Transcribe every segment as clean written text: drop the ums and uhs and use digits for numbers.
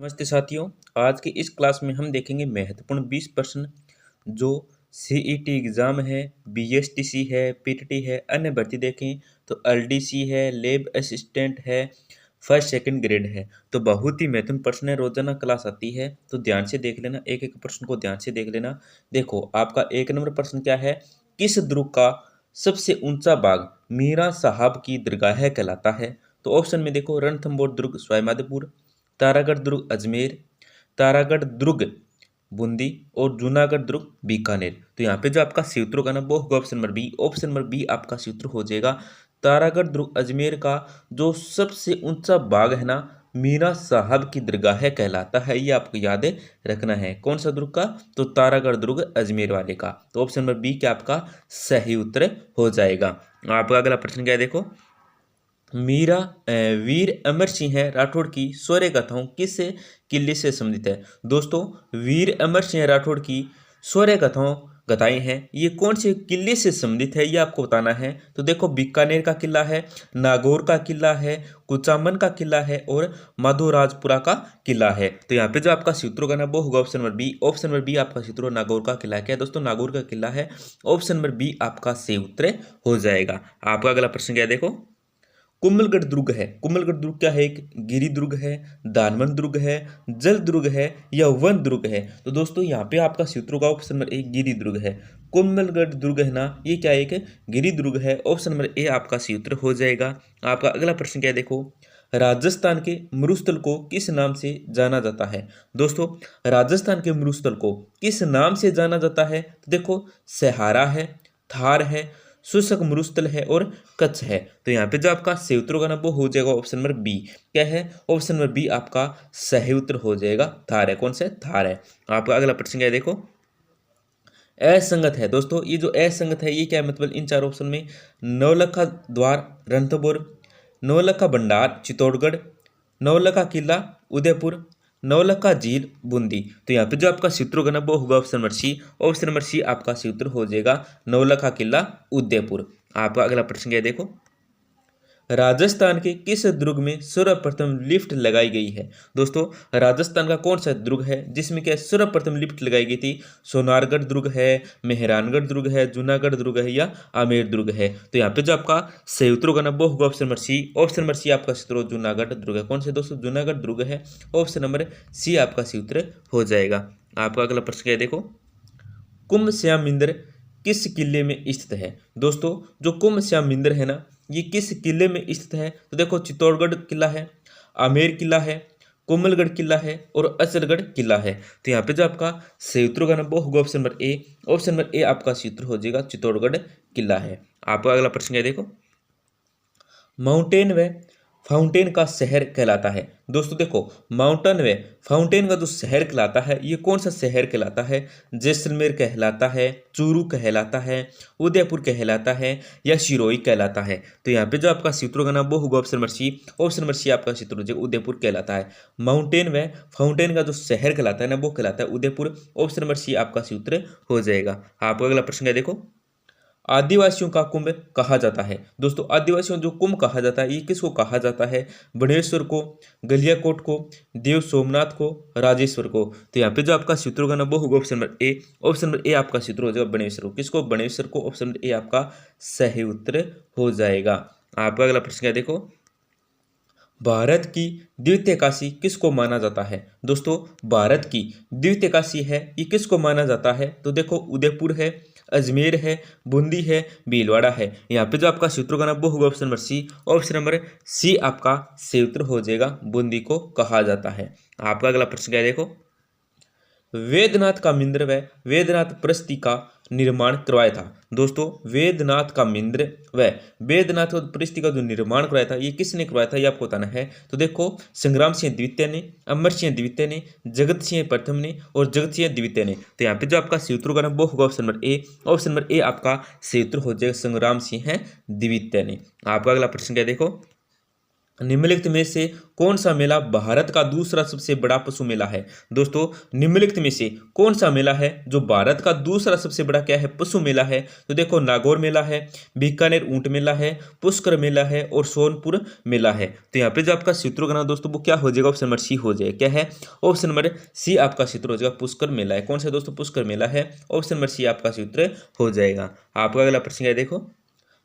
नमस्ते साथियों। आज की इस क्लास में हम देखेंगे महत्वपूर्ण 20 प्रश्न जो सीईटी एग्ज़ाम है, बीएसटीसी है, पीटीटी है, अन्य भर्ती देखें तो एलडीसी है, लैब असिस्टेंट है, फर्स्ट सेकंड ग्रेड है। तो बहुत ही महत्वपूर्ण प्रश्न है, रोजाना क्लास आती है तो ध्यान से देख लेना, एक एक प्रश्न को ध्यान से देख लेना। देखो आपका 1 नंबर प्रश्न क्या है, किस दुर्ग का सबसे ऊंचा बाग मीरा साहब की दरगाह कहलाता है? तो ऑप्शन में देखो रणथंभौर दुर्ग सवाईमाधोपुर, तारागढ़ दुर्ग अजमेर, तारागढ़ दुर्ग बूंदी और जूनागढ़ दुर्ग बीकानेर। तो यहाँ पे जो आपका सी उत्तर होगा ना वो होगा option number B. Option number B आपका सी उत्तर हो जाएगा। तारागढ़ दुर्ग अजमेर का जो सबसे ऊंचा बाग है ना मीरा साहब की दरगाह कहलाता है, ये आपको याद रखना है। कौन सा दुर्ग का? तो तारागढ़ दुर्ग अजमेर वाले का। तो ऑप्शन नंबर बी क्या आपका सही उत्तर हो जाएगा। आपका अगला प्रश्न क्या है देखो, मीरा वीर अमर सिंह राठौड़ की शौर्य गाथाओं किस किले से संबंधित है? दोस्तों वीर अमर सिंह राठौड़ की शौर्य गाथाओं गताई हैं, ये कौन से किले से संबंधित है ये आपको बताना है। तो देखो बीकानेर का किला है, नागौर का किला है, कुचामन का किला है और माधोराजपुरा का किला है। तो यहाँ पे जो आपका सूत्र होगा ना वो होगा option number B. Option number B आपका सूत्र नागौर का किला क्या है दोस्तों? नागौर का किला है। ऑप्शन नंबर बी आपका सही उत्तर हो जाएगा। आपका अगला प्रश्न क्या है देखो, कुंभलगढ़ दुर्ग है, कुंभलगढ़ दुर्ग क्या है? एक गिरी दुर्ग है, दानवन दुर्ग है, जल दुर्ग है या वन दुर्ग है? तो दोस्तों यहाँ पे आपका सूत्र का ऑप्शन नंबर ए गिरी दुर्ग है। कुंभलगढ़ दुर्ग है ना, ये क्या है? एक गिरी दुर्ग है। ऑप्शन नंबर ए आपका सूत्र हो जाएगा। आपका अगला प्रश्न क्या है देखो, राजस्थान के मरुस्थल को किस नाम से जाना जाता है? दोस्तों राजस्थान के मरुस्थल को किस नाम से जाना जाता है? तो देखो सहारा है, थार है, शुष्क मरुस्थल है और कच्छ है। तो यहाँ पे जो आपका सही उत्तर होगा ना वो हो जाएगा ऑप्शन नंबर बी। क्या है? ऑप्शन नंबर बी आपका सही उत्तर हो जाएगा, थार है। कौन सा? थार है। आपका अगला प्रश्न क्या है देखो, असंगत है। दोस्तों ये जो असंगत है ये क्या है? मतलब इन चार ऑप्शन में नौलखा द्वार रणथंभौर, नौलखा भंडार चित्तौड़गढ़, नौलखा किला उदयपुर, नौलखा झील बूंदी। तो यहाँ पे जो आपका सूत्र होगा ना वो होगा option number C. Option number C आपका सूत्र हो जाएगा नौलखा किला उदयपुर। आपका अगला प्रश्न क्या है देखो, राजस्थान के किस दुर्ग में सर्वप्रथम लिफ्ट लगाई गई है? दोस्तों राजस्थान का कौन सा दुर्ग है जिसमें क्या सर्वप्रथम लिफ्ट लगाई गई थी? सोनारगढ़ दुर्ग है, मेहरानगढ़ दुर्ग है, जूनागढ़ दुर्ग है या आमेर दुर्ग है? तो यहाँ पे जो आपका सही उत्तर होगा ना वो होगा option number C. Option number C आपका सूत्र जूनागढ़ दुर्ग है। कौन से दोस्तों? जूनागढ़ दुर्ग है। ऑप्शन नंबर सी आपका सही उत्तर हो जाएगा। आपका अगला प्रश्न क्या है देखो, कुंभ श्याम मंदिर किस किले में स्थित है? दोस्तों जो कुंभ श्याम मंदिर है ना ये किस किले में स्थित है? तो देखो चित्तौड़गढ़ किला है, आमेर किला है, कोमलगढ़ किला है और असलगढ़ किला है। तो यहाँ पे जो आपका सही उत्तर होगा ना वो होगा option number A. Option number A आपका सही उत्तर हो जाएगा, चित्तौड़गढ़ किला है। आपका अगला प्रश्न क्या है देखो, माउंटेन व फाउंटेन का शहर कहलाता है? दोस्तों देखो माउंटेन व फाउंटेन का जो शहर कहलाता है ये कौन सा शहर कहलाता है? जैसलमेर कहलाता है, चूरू कहलाता है, उदयपुर कहलाता है या सिरोही कहलाता है? तो यहाँ पे जो आपका सूत्र होगा ना वो होगा option number C. Option number C आपका सूत्र हो जाएगा उदयपुर कहलाता है। माउंटेन व फाउंटेन का जो शहर कहलाता है ना वो कहलाता है उदयपुर। ऑप्शन नंबर सी आपका सूत्र हो जाएगा। आपका अगला प्रश्न क्या देखो, आदिवासियों का कुंभ कहा जाता है? दोस्तों आदिवासियों जो कुंभ कहा जाता है ये किसको कहा जाता है? बनेश्वर को, गलियाकोट को, देव सोमनाथ को, राजेश्वर को? तो यहाँ पे जो आपका सूत्र होगा ना वो होगा option number A. Option number A आपका सूत्र हो जाएगा बनेश्वर को। किसको? बनेश्वर को। ऑप्शन नंबर ए आपका सही उत्तर हो जाएगा। आपका अगला प्रश्न क्या देखो, भारत की द्वितीय काशी किसको माना जाता है? दोस्तों भारत की द्वितीय काशी है ये किसको माना जाता है? तो देखो उदयपुर है, अजमेर है, बूंदी है, भीलवाड़ा है। यहाँ पे जो आपका सूत्र होगा ना वो होगा option number C. Option number C आपका सही उत्तर हो जाएगा, बूंदी को कहा जाता है। आपका अगला प्रश्न क्या है देखो, वेदनाथ का मिंद्र व वेदनाथ प्रस्ति का निर्माण करवाया था? दोस्तों वेदनाथ का मिंद्र व वेदनाथ प्रस्ति का जो निर्माण करवाया था ये किसने करवाया था ये आपको बताना है। तो देखो संग्राम सिंह द्वितीय ने, अमर सिंह द्वितीय ने, जगत सिंह प्रथम ने और जगत सिंह द्वितीय ने। तो यहाँ पे जो आपका सूत्र होगा ना वो होगा option number A. Option number A आपका सूत्र हो जाएगा संग्राम सिंह द्वितीय ने। आपका अगला प्रश्न क्या देखो, निम्नलिखित में से कौन सा मेला भारत का दूसरा सबसे बड़ा पशु मेला है? दोस्तों, निम्नलिखित में से कौन सा मेला है जो भारत का दूसरा सबसे बड़ा क्या है, पशु मेला है? तो देखो, नागौर मेला है, बीकानेर ऊंट मेला है, पुष्कर मेला है और सोनपुर मेला है। तो यहाँ पे जो आपका सूत्र होगा ना दोस्तों, वो क्या हो जाएगा? ऑप्शन नंबर सी हो जाएगा। क्या है? ऑप्शन नंबर सी आपका सूत्र हो जाएगा, पुष्कर मेला है। कौन सा दोस्तों? पुष्कर मेला है। ऑप्शन नंबर सी आपका सूत्र हो जाएगा। आपका अगला प्रश्न है, देखो,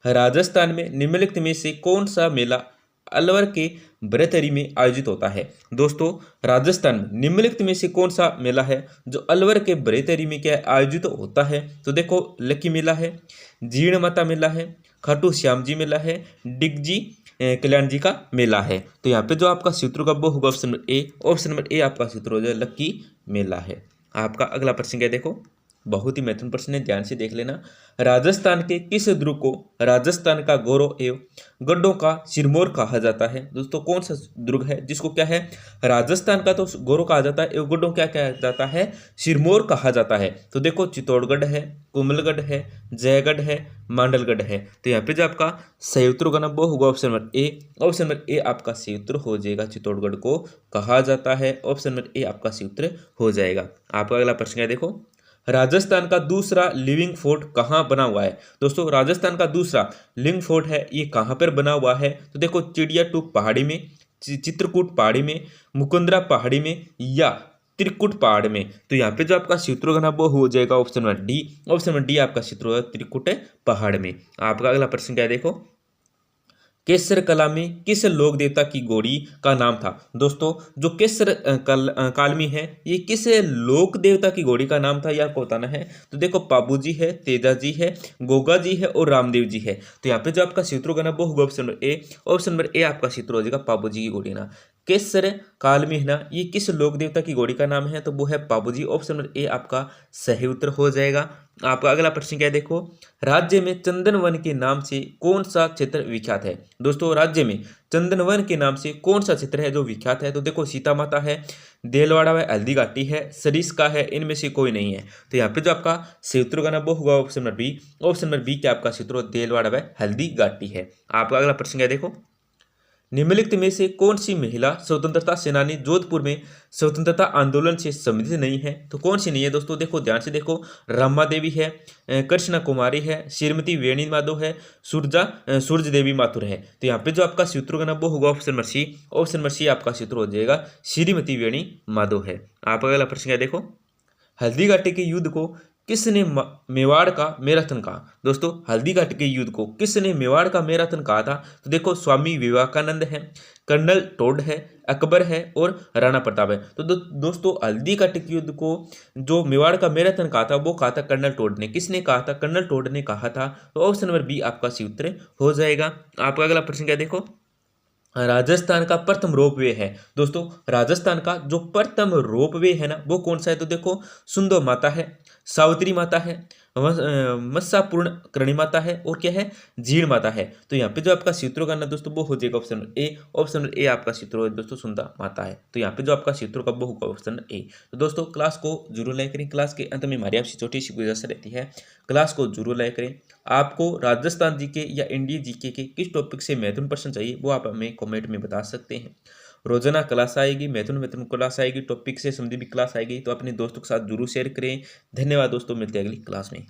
राजस्थान में निम्नलिखित में से कौन सा मेला अलवर के बरेतरी में आयोजित होता है? दोस्तों, राजस्थान में निम्नलिखित में से कौन सा मेला है जो अलवर के बरेतरी में क्या आयोजित होता है? तो देखो, लक्की मेला है, जीण माता मेला है, खाटू श्याम जी मेला है, डिगजी कल्याण जी का मेला है। तो यहाँ पे जो आपका सूत्र का वो होगा option number A. Option number A आपका सूत्र हो जाए, लक्की मेला है। आपका अगला प्रश्न क्या है, देखो, बहुत ही महत्वपूर्ण प्रश्न है, ध्यान से देख लेना। राजस्थान के किस ध्रुव को राजस्थान का गौरव एवं गड्ढों का सिरमौर कहा जाता है? दोस्तों, कौन सा ध्रुव है जिसको क्या है, राजस्थान का तो गौरव कहा जाता है एवं गड्ढों क्या कहा जाता है, सिरमौर कहा जाता है? तो देखो, चित्तौड़गढ़ है, कुंभलगढ़ है, जयगढ़ है, मांडलगढ़ है। तो यहाँ पे जो आपका सही उत्तर होगा ना, वो होगा option number A. Option number A आपका सही उत्तर हो जाएगा, चित्तौड़गढ़ को कहा जाता है। ऑप्शन नंबर ए आपका सही उत्तर हो जाएगा। आपका अगला प्रश्न है, देखो, राजस्थान का दूसरा लिविंग फोर्ट कहाँ बना हुआ है? दोस्तों, राजस्थान का दूसरा लिविंग फोर्ट है, ये कहाँ पर बना हुआ है? तो देखो, चिड़िया टूक पहाड़ी में, चित्रकूट पहाड़ी में, मुकुंदरा पहाड़ी में या त्रिकुट पहाड़ में? तो यहाँ पे जो आपका सूत्र होगा ना, वो हो जाएगा option number D. Option number D आपका सूत्र होगा, त्रिकुट पहाड़ में। आपका अगला प्रश्न क्या है, देखो, केसर कला में किस लोक देवता की घोड़ी का नाम था? दोस्तों, जो केसर कालमी है, ये किस लोक देवता की घोड़ी का नाम था, यह आपको बताना है। तो देखो, पाबू जी है, तेजा जी है, गोगा जी है और रामदेव जी है। तो यहाँ पे जो आपका सूत्र होगा ना, वो होगा option number A. Option number A आपका सूत्र हो जाएगा, पाबू जी की घोड़ी ना। केसर कालमी है ना, ये किस लोक देवता की घोड़ी का नाम है? तो वो है पाबू जी। ऑप्शन नंबर ए आपका सही उत्तर हो जाएगा। आपका अगला प्रश्न क्या है, देखो, राज्य में चंदन वन के नाम से कौन सा क्षेत्र विख्यात है? दोस्तों, राज्य में चंदन वन के नाम से कौन सा क्षेत्र है जो विख्यात है? तो देखो, सीता माता है, देलवाड़ा है, हल्दी घाटी है, सरिस्का है, इनमें से कोई नहीं है। तो यहाँ पे जो आपका सूत्र का ना, वो होगा option number B. Option number B क्या आपका सूत्र देलवाड़ा व हल्दी घाटी है। आपका अगला प्रश्न क्या है, देखो, निम्नलिखित में से कौन सी महिला स्वतंत्रता सेनानी जोधपुर में स्वतंत्रता आंदोलन से संबंधित नहीं है? तो कौन सी नहीं है दोस्तों? देखो, ध्यान से देखो, रमा देवी है, कृष्णा कुमारी है, श्रीमती वेणी माधव है, सूरज देवी माथुर है। तो यहाँ पे जो आपका सूत्र का ना, वो होगा option number C. Option number C आपका सूत्र हो जाएगा, श्रीमती वेणी माधव है। आपका अगला प्रश्न क्या है, देखो, हल्दी घाटी के युद्ध को किसने मेवाड़ का मैराथन कहा? दोस्तों, हल्दी घाटी के युद्ध को किसने मेवाड़ का मैराथन कहा था? तो देखो, स्वामी विवेकानंद है, कर्नल टोड है, अकबर है और राणा प्रताप है। तो दोस्तों, हल्दी घाटी के युद्ध को जो मेवाड़ का मैराथन कहा था, वो कहा था कर्नल टोड ने। किसने कहा था? कर्नल टोड ने कहा था। तो ऑप्शन नंबर बी आपका सही उत्तर हो जाएगा। आपका अगला प्रश्न क्या, देखो, राजस्थान का प्रथम रोपवे है। दोस्तों, राजस्थान का जो प्रथम रोपवे है ना, वो कौन सा है? तो देखो, सुंदो माता है, सावित्री माता है, मत्स्यापूर्ण करणी माता है और क्या है, जीण माता है। तो यहाँ पे जो आपका सूत्र का ना दोस्तों, वो हो जाएगा option number A. Option number A आपका सूत्र हो दोस्तों, सुंदा माता है। तो यहाँ पे जो आपका सूत्र का वो होगा ऑप्शन नंबर ए। तो दोस्तों, क्लास को जरूर लाइक करें। क्लास के अंत में हमारी आपसे छोटी सी गुजारिश रहती है, क्लास को जरूर लाइक करें। आपको राजस्थान जीके या इंडिया जीके के किस टॉपिक से महत्वपूर्ण प्रश्न चाहिए, वो आप हमें कमेंट में बता सकते हैं। रोजाना क्लास आएगी, महत्वपूर्ण क्लास आएगी, टॉपिक से संबंधित भी क्लास आएगी, तो अपने दोस्तों के साथ जरूर शेयर करें। धन्यवाद दोस्तों, मिलते हैं अगली क्लास में।